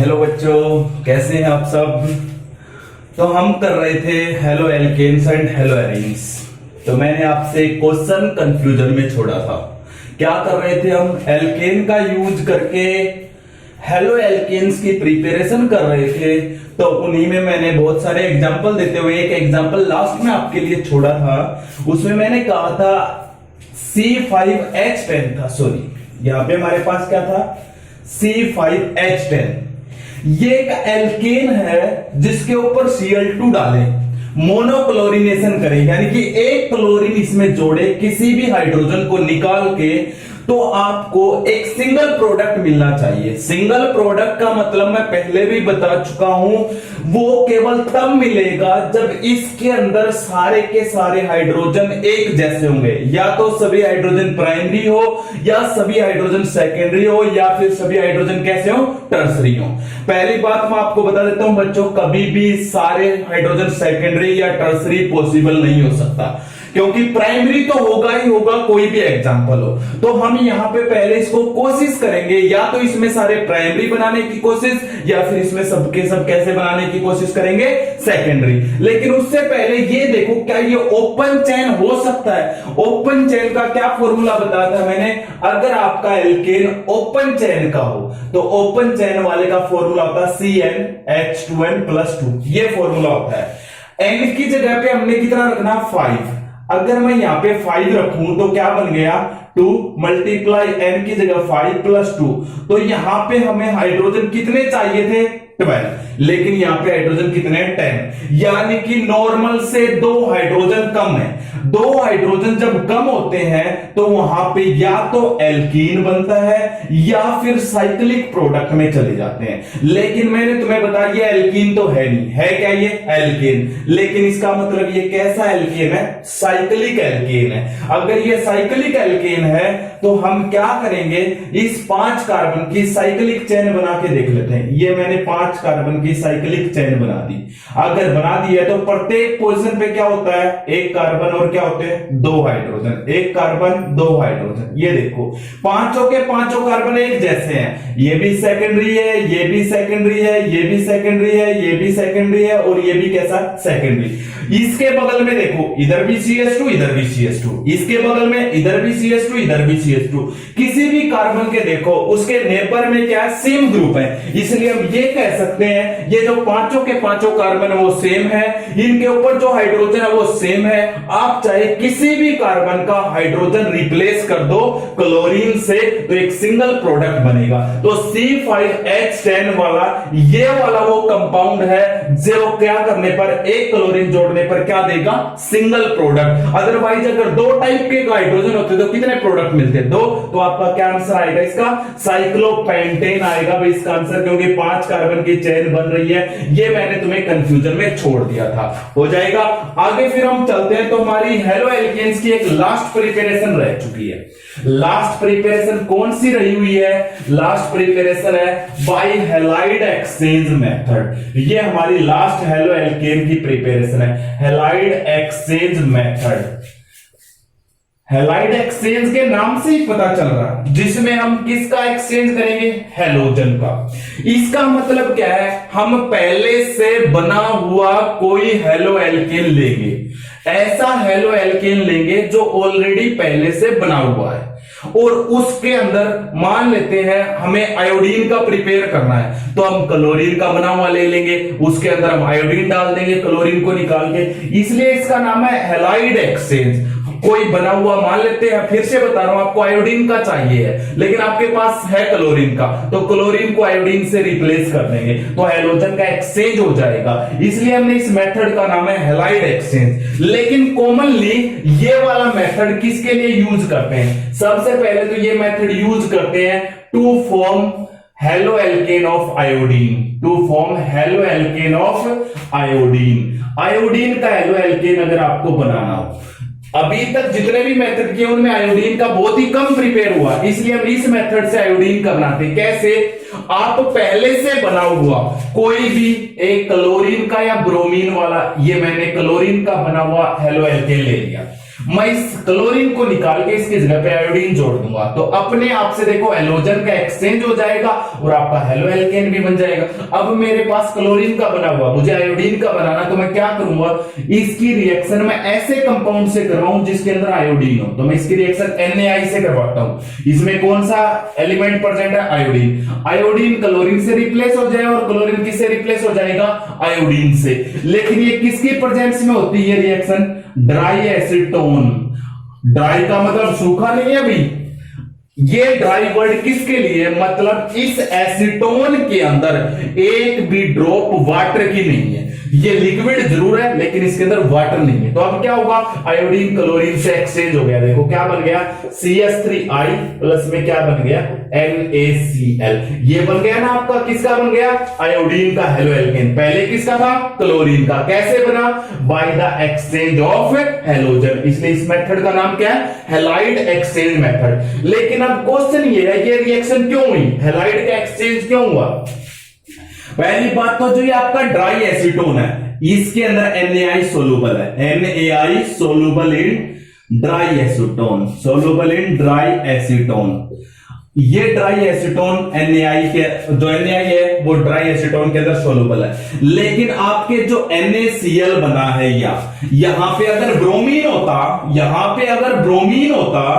Hello बच्चों, कैसे हैं आप सब। तो हम कर रहे थे haloalkanes and haloarenes. तो मैंने आपसे क्वेश्चन कंफ्यूजन में छोड़ा था। क्या कर रहे थे हम, एल्केन का यूज करके हेलो एल्केन्स की प्रिपरेशन कर रहे थे। तो उन्हीं में मैंने बहुत सारे एग्जांपल देते हुए एक एग्जांपल लास्ट में आपके लिए छोड़ा था। उसमें मैंने कहा था C5H10 था, सॉरी यहां पे हमारे पास क्या था, C5H10। ये एक एल्केन है जिसके ऊपर Cl2 डालें, मोनोक्लोरिनेशन करें, यानी कि एक क्लोरीन इसमें जोड़े किसी भी हाइड्रोजन को निकाल के, तो आपको एक सिंगल प्रोडक्ट मिलना चाहिए। सिंगल प्रोडक्ट का मतलब मैं पहले भी बता चुका हूं, वो केवल तब मिलेगा जब इसके अंदर सारे के सारे हाइड्रोजन एक जैसे होंगे। या तो सभी हाइड्रोजन प्राइमरी हो, या सभी हाइड्रोजन सेकेंडरी हो, या फिर सभी हाइड्रोजन कैसे हो, टर्सरी हो। पहली बात मैं आपको बता देता हूं बच्चों, कभी भी सारे हाइड्रोजन सेकेंडरी या टर्सरी पॉसिबल नहीं हो सकता, क्योंकि प्राइमरी तो होगा ही होगा, कोई भी एग्जांपल हो। तो हम यहां पे पहले इसको कोशिश करेंगे, या तो इसमें सारे प्राइमरी बनाने की कोशिश, या फिर इसमें सबके सब कैसे बनाने की कोशिश करेंगे, सेकेंडरी। लेकिन उससे पहले ये देखो, क्या ये ओपन चेन हो सकता है। ओपन चेन का क्या फॉर्मूला बताया था मैंने, अगर आपका एल्केन ओपन चेन का हो तो ओपन चेन वाले का फॉर्मूला होता है CnH2n+2। ये फॉर्मूला होता है। n की जगह पे हमने कितना रखना, 5। अगर मैं यहां पे 5 रखूं तो क्या बन गया, 2 मल्टीप्लाई n की जगह 5+2। तो यहां पे हमें हाइड्रोजन कितने चाहिए थे, 12, लेकिन यहां पे हाइड्रोजन कितने, 10। यानी कि नॉर्मल से 2 हाइड्रोजन कम है। 2 हाइड्रोजन जब कम होते हैं तो वहां पे या तो एल्कीन बनता है या फिर साइक्लिक प्रोडक्ट में चले जाते हैं। लेकिन मैंने तुम्हें बताया ये एल्कीन तो है नहीं, है क्या ये एल्केन, लेकिन इसका मतलब ये कैसा एल्केन है, साइक्लिक एल्केन है। अगर ये साइक्लिक एल्केन है तो हम क्या करेंगे, इस 5 कार्बन की साइक्लिक चेन बना के देख लेते हैं। ये मैंने 5 कार्बन की साइक्लिक चेन बना दी। अगर बना दी है तो प्रत्येक पोजीशन पे क्या होता है, एक कार्बन और क्या होते हैं, 2 हाइड्रोजन, एक कार्बन 2 हाइड्रोजन। ये देखो पांचों के पांचों कार्बन एक जैसे हैं, ये भी सेकेंडरी है, ये भी सेकेंडरी है, ये भी सेकेंडरी है, ये भी सेकेंडरी है, और ये भी कैसा, सेकेंडरी। इसके बगल में देखो, इधर भी CH2, इधर भी CH2, इसके बगल में इधर भी CH2, इधर भी CH2। किसी भी कार्बन के देखो उसके नेबर में क्या है, सेम ग्रुप है, इसलिए हम ये कह सकते हैं ये जो पांचों के पांचों कार्बन है वो सेम है, इनके ऊपर जो हाइड्रोजन है वो सेम है। आप चाहे किसी भी कार्बन का हाइड्रोजन रिप्लेस कर दो क्लोरीन से तो एक सिंगल प्रोडक्ट बनेगा। तो C5H10 वाला ये वाला वो कंपाउंड है जो क्या करने पर, एक क्लोरीन जोड़ने पर क्या देगा, सिंगल प्रोडक्ट। अदरवाइज अगर 2 टाइप के हाइड्रोजन होते तो कितने प्रोडक्ट मिलते, 2। तो आपका क्या आंसर आएगा इसका, साइक्लोपेंटेन आएगा भाई इसका आंसर, क्योंकि 5 कार्बन की चेन बन रही है। ये मैंने तुम्हें कंफ्यूजन में छोड़ दिया था, हो जाएगा। आगे फिर हम चलते हैं, तो हमारी हेलो एल्केन्स की एक लास्ट प्रिपरेशन रह चुकी है। लास्ट प्रिपरेशन कौन सी रही हुई है, लास्ट प्रिपरेशन है बाय हैलाइड एक्सचेंज मेथड। ये हमारी लास्ट हेलो एल्केन की प्रिपरेशन है, halide exchange method. Halide exchange के नाम से ही पता चल रहा है, जिसमें हम किसका एक्सचेंज करेंगे, हैलोजन का। इसका मतलब क्या है, हम पहले से बना हुआ कोई हेलो एल्केन लेंगे, ऐसा हेलो एल्केन लेंगे जो ऑलरेडी पहले से बना हुआ है, और उसके अंदर मान लेते हैं हमें आयोडीन का प्रिपेयर करना है, तो हम क्लोरीन का बना हुआ ले लेंगे, उसके अंदर हम आयोडीन डाल देंगे क्लोरीन को निकाल के, इसलिए इसका नाम है हैलाइड एक्सचेंज। कोई बना हुआ मान लेते हैं, फिर से बता रहा हूं आपको आयोडीन का चाहिए है, लेकिन आपके पास है क्लोरीन का, तो क्लोरीन को आयोडीन से रिप्लेस कर देंगे, तो हैलोजन का एक्सचेंज हो जाएगा। इसलिए हमने इस मेथड का नाम है हैलाइड एक्सचेंज। लेकिन कॉमनली ये वाला मेथड किसके लिए यूज करते हैं, सबसे पहले तो ये मेथड यूज करते हैं to form haloalkane of iodine, to form haloalkane of iodine. Iodine का हेलो एल्केन अगर आपको बनाना हो, अभी तक जितने भी मेथड किए उनमें आयोडीन का बहुत ही कम प्रिपेयर हुआ, इसलिए हम इस मेथड से आयोडीन का बनाते हैं। कैसे, आप पहले से बना हुआ कोई भी एक क्लोरीन का या ब्रोमीन वाला, ये मैंने क्लोरीन का बना हुआ हेलो एल्केन ले लिया, मैं इस क्लोरीन को निकाल के इसकी जगह पे आयोडीन जोड़ दूंगा, तो अपने आप से देखो हैलोजन का एक्सचेंज हो जाएगा और आपका हेलो एल्केन भी बन जाएगा। अब मेरे पास क्लोरीन का बना हुआ, मुझे आयोडीन का बनाना, तो मैं क्या करूंगा, इसकी रिएक्शन मैं ऐसे कंपाउंड से करवाऊं जिसके अंदर आयोडीन हो, तो मैं इसकी रिएक्शन NaI से करवाता हूं। इसमें कौन सा एलिमेंट प्रेजेंट है, आयोडीन। आयोडीन क्लोरीन से रिप्लेस हो जाए और क्लोरीन किससे रिप्लेस हो जाएगा, आयोडीन से। लेकिन ये किसकी प्रेजेंस में होती है रिएक्शन, ड्राई एसीटोन। ड्राई का मतलब सूखा नहीं है भाई, ये ड्राई वर्ड किसके लिए, मतलब इस एसीटोन के अंदर एक भी ड्रॉप वाटर की नहीं है। ये लिक्विड जरूर है लेकिन इसके अंदर वाटर नहीं है। तो अब क्या होगा, आयोडीन क्लोरीन से एक्सचेंज हो गया, देखो क्या बन गया, CH3I प्लस में क्या बन गया, NaCl। ये बन गया ना आपका, किसका बन गया, आयोडीन का हेलो एल्केन। पहले किसका था, क्लोरीन का। कैसे बना, by the exchange of halogen, इसलिए इस मेथड का नाम क्या है, हैलाइड एक्सचेंज मेथड। लेकिन अब क्वेश्चन ये है, ये रिएक्शन क्यों हुई, हैलाइड का एक्सचेंज क्यों हुआ। पहली बात तो जो ये आपका ड्राई एसीटोन है, इसके अंदर NaI सोलूबल है, NaI soluble in dry acetone, soluble in dry acetone. ये ड्राई एसीटोन NaI के, जो NaI है वो ड्राई एसीटोन के अंदर सोलूबल है। लेकिन आपके जो NaCl बना है, यहां पे अगर ब्रोमीन होता, यहां पे अगर ब्रोमीन होता,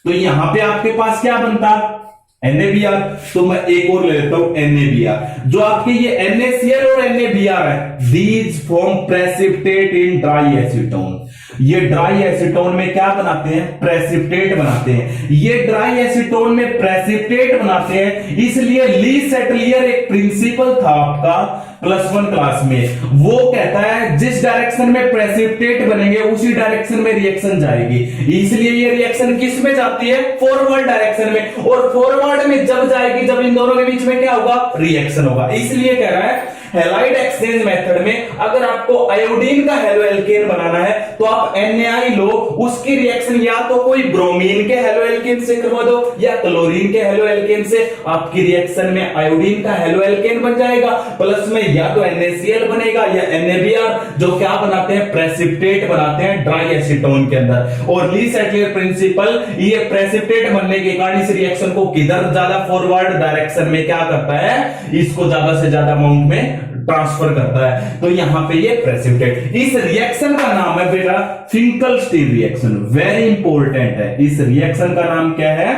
तो यहां पे आपके पास क्या बनता, NaBr। तो मैं एक और ले लेता हूं NaBr। जो आपके ये NaCl और NaBr है, these form precipitate in dry acetone. ये ड्राई एसीटोन में क्या बनाते हैं, प्रेसिपिटेट बनाते हैं। ये ड्राई एसीटोन में प्रेसिपिटेट बनाते हैं, इसलिए ली सेटलियर एक प्रिंसिपल था आपका +1 क्लास में, वो कहता है जिस डायरेक्शन में प्रेसिपिटेट बनेंगे उसी डायरेक्शन में रिएक्शन जाएगी। इसलिए ये रिएक्शन किस में जाती है, फॉरवर्ड डायरेक्शन में, और फॉरवर्ड में जब जाएगी जब इन दोनों के बीच में क्या होगा, रिएक्शन होगा। इसलिए कह रहा है हैलाइड एक्सचेंज मेथड में अगर आपको आयोडीन का हेलो एल्केन बनाना है तो आप NaI लो, उसकी रिएक्शन या तो कोई ब्रोमीन के हेलो एल्केन से करवा दो या क्लोरीन के हेलो एल्केन से, आपकी रिएक्शन में आयोडीन का हेलो एल्केन बन जाएगा, प्लस में या तो NaCl बनेगा या NaBr, जो क्या बनाते हैं, प्रेसिपिटेट बनाते हैं ड्राई एसीटोन के अंदर। और ली सेटलियर प्रिंसिपल, ये प्रेसिपिटेट बनने के कारण इस रिएक्शन को किधर ज्यादा फॉरवर्ड डायरेक्शन में क्या करता है, इसको ज्यादा से ज्यादा अमाउंट में ट्रांसफर करता है। तो यहां पे ये प्रेसिपिटेट, इस रिएक्शन का नाम है बेटा फिंकलस्टीन रिएक्शन, वेरी इंपॉर्टेंट है। इस रिएक्शन का नाम क्या है,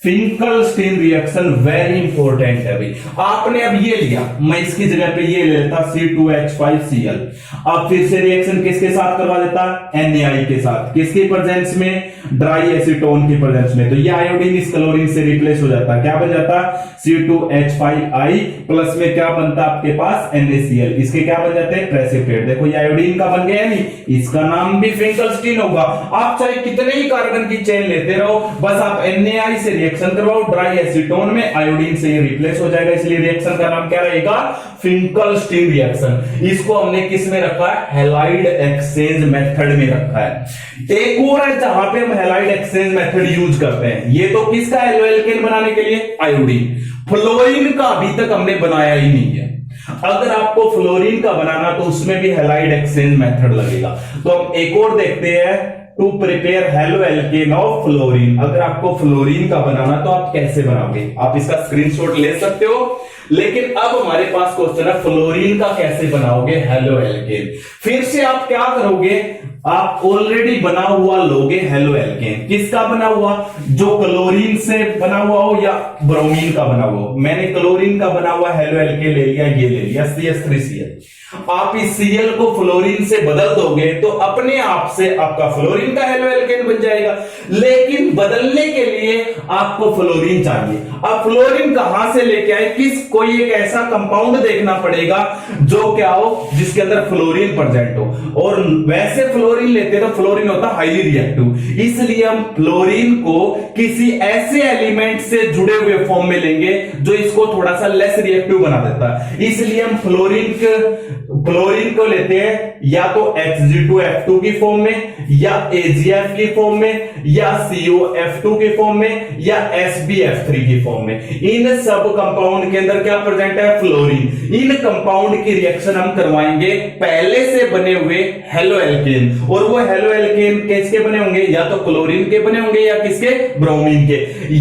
फिंकलस्टीन रिएक्शन, वेरी इंपॉर्टेंट है भाई। आपने अब ये लिया, मैं इसकी जगह पे ये ले लेता C2H5Cl। अब फिर से रिएक्शन किसके साथ करवा देता, NaI के साथ, किसकी प्रेजेंस में, ड्राई एसीटोन की प्रेजेंस में। तो ये आयोडीन इस क्लोरीन से रिप्लेस हो जाता, क्या बन जाता, C2H5I प्लस में क्या बनता आपके पास, NaCl। इसके क्या बन जाते हैं, प्रेसिपिटेट। देखो ये आयोडीन का बन गया नहीं, इसका नाम भी फिंकलस्टीन होगा। आप चाहे कितने ही कार्बन की चेन लेते रहो, बस आप NaI से रिएक्शन करवाओ ड्राई एसीटोन में, आयोडीन से ये रिप्लेस हो जाएगा। इसलिए रिएक्शन का नाम क्या रहेगा, फिंकलस्टीन रिएक्शन। इसको हमने किस में रखा है, हैलाइड एक्सचेंज मेथड में रखा है। एक और है जहां पे हम हैलाइड एक्सचेंज मेथड यूज करते हैं, ये तो किसका, हेलो एल्केन बनाने के लिए आयोडीन। फ्लोरीन का अभी तक हमने बनाया ही नहीं है। अगर आपको फ्लोरीन का बनाना तो उसमें भी हैलाइड एक्सचेंज मेथड लगेगा। तो हम एक और देखते हैं, to prepare haloalkane of fluorine. अगर आपको फ्लोरीन का बनाना तो आप कैसे बनाओगे, आप इसका स्क्रीनशॉट ले सकते हो। लेकिन अब हमारे पास क्वेश्चन है फ्लोरीन का कैसे बनाओगे हेलो एल्केन। फिर से आप क्या करोगे, आप ऑलरेडी बना हुआ लोगे हेलो एल्केन। किसका बना हुआ, जो क्लोरीन से बना हुआ हो या ब्रोमीन का बना हुआ हो। मैंने क्लोरीन का बना हुआ हेलो एल्केन ले लिया, ये ले लिया CH3Cl। आप इस Cl को फ्लोरीन से बदल दोगे तो अपने आप से आपका फ्लोरीन का हेलो एल्केन बन जाएगा। लेकिन बदलने के लिए आपको फ्लोरीन चाहिए। अब फ्लोरीन कहां से लेके आए, किस कोई एक ऐसा कंपाउंड देखना पड़ेगा जो क्या हो, जिसके अंदर फ्लोरीन प्रेजेंट हो। और वैसे फ्लोरीन लेते तो फ्लोरीन होता हाईली रिएक्टिव, इसलिए हम फ्लोरीन को किसी ऐसे एलिमेंट से जुड़े हुए फॉर्म में लेंगे जो इसको थोड़ा सा लेस रिएक्टिव बना देता है। इसलिए हम फ्लोरीन को लेते हैं या तो Hg2F2 की फॉर्म में या AgF की फॉर्म में, या COF2 की फॉर्म में, या SbF3 की फॉर्म में। इन सब कंपाउंड के अंदर क्या प्रेजेंट है? फ्लोरीन। इन कंपाउंड की रिएक्शन हम करवाएंगे पहले से बने हुए हेलो एल्केन, और वो हेलो एल्केन किसके बने होंगे? या तो क्लोरीन के बने होंगे या किसके? ब्रोमीन के।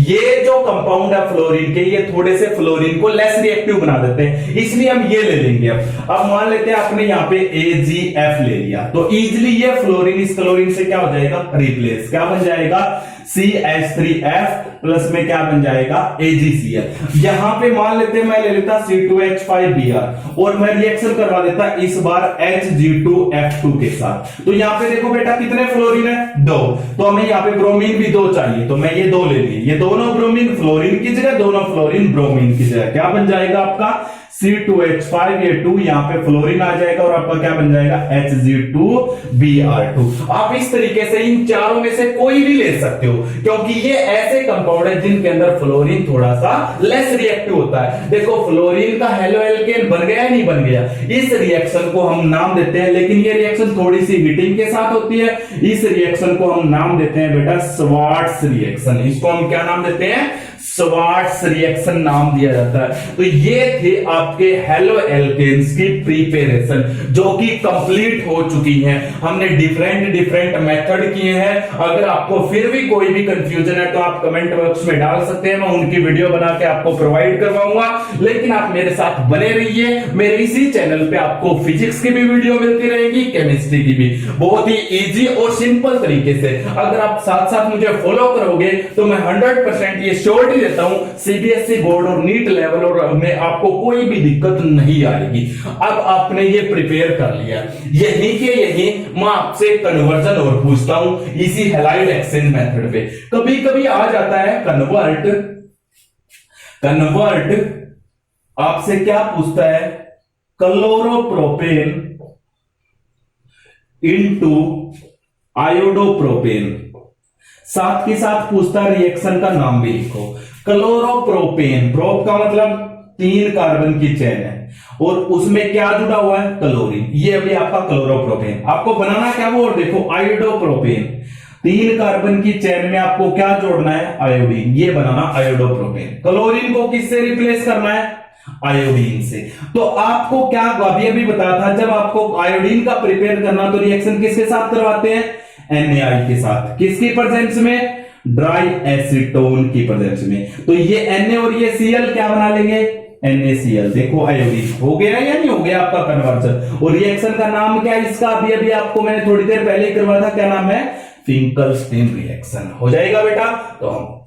ये जो कंपाउंड है फ्लोरीन के, ये थोड़े से फ्लोरीन को लेस रिएक्टिव बना देते हैं, इसलिए हम ये ले लेंगे। अब मान लेते हैं आपने यहां पे AgF ले लिया, तो इजिली ये फ्लोरीन इस क्लोरीन से क्या हो जाएगा? रिप्लेस। क्या बन जाएगा? CH3F प्लस में क्या बन जाएगा? AgCl। यहां पे मान लेते हैं मैं ले लेता C2H5Br और मैं रिएक्शन करवा देता इस बार Hg2F2 के साथ। तो यहां पे देखो बेटा कितने फ्लोरीन है? 2। तो हमें यहां पे ब्रोमीन भी 2 चाहिए, तो मैं ये 2 ले ली। ये दोनों ब्रोमीन फ्लोरीन की जगह, दोनों फ्लोरीन ब्रोमीन की जगह। क्या बन जाएगा आपका? C2H5, ये 2 यहां पे फ्लोरीन आ जाएगा और आपका क्या बन जाएगा? Hg2Br2। आप इस तरीके से इन चारों में से कोई भी ले सकते हो, क्योंकि ये ऐसे कंपाउंड है जिनके अंदर फ्लोरीन थोड़ा सा लेस रिएक्टिव होता है। देखो फ्लोरीन का हेलो एल्केन बन गया नहीं बन गया? इस रिएक्शन को हम नाम देते हैं, लेकिन ये रिएक्शन थोड़ी सी हीटिंग के साथ होती है। इस रिएक्शन को हम नाम देते हैं बेटा स्वार्ट्स रिएक्शन। इसको हम क्या नाम देते हैं? स्वार्ट्स रिएक्शन नाम दिया जाता है। तो ये थे आपके हेलो एल्केन्स की प्रिपरेशन, जो कि कंप्लीट हो चुकी हैं। हमने डिफरेंट मेथड किए हैं। अगर आपको फिर भी कोई भी कंफ्यूजन है तो आप कमेंट बॉक्स में डाल सकते हैं, मैं उनकी वीडियो बना के आपको प्रोवाइड करवाऊंगा। लेकिन आप मेरे साथ बने रहिए, मेरे इसी चैनल पे आपको फिजिक्स की भी वीडियो मिलती रहेगी, केमिस्ट्री की भी, बहुत ही इजी और सिंपल तरीके से। अगर आप साथ साथ मुझे फॉलो करोगे तो मैं 100% ये श्योरिटी देता हूं CBSE बोर्ड और नीट लेवल और में आपको कोई भी दिक्कत नहीं आएगी। अब आपने ये प्रिपेयर कर लिया, यही के यही मैं आपसे कन्वर्जन और पूछता हूं इसी हैलाइड एक्सचेंज मेथड पे। कभी कभी आ जाता है कन्वर्ट आपसे क्या पूछता है? Chloropropane into iodopropane. साथ के साथ पूछता है रिएक्शन का नाम भी लिखो। क्लोरोप्रोपेन, प्रोप का मतलब 3 कार्बन की चेन है और उसमें क्या जुड़ा हुआ है? क्लोरीन। ये अभी आपका क्लोरोप्रोपेन। आपको बनाना क्या वो और देखो आयोडोप्रोपेन। 3 कार्बन की चेन में आपको क्या जोड़ना है? आयोडीन। ये बनाना आयोडोप्रोपेन। क्लोरीन को किससे रिप्लेस करना है? आयोडीन से। तो आपको क्या अभी बताया था, जब आपको आयोडीन का प्रिपेयर करना तो रिएक्शन किसके साथ करवाते हैं? NaI के साथ। किसकी प्रेजेंस में? ड्राई एसीटोन की प्रेजेंस में। तो ये Na और ये Cl क्या बना लेंगे? NaCl। देखो आयोडीन हो गया या नहीं हो गया आपका कन्वर्जन। और रिएक्शन का नाम क्या है इसका? अभी आपको मैंने थोड़ी देर पहले ही करवाया था, क्या नाम है? Finkelstein reaction. हो जाएगा बेटा। तो हम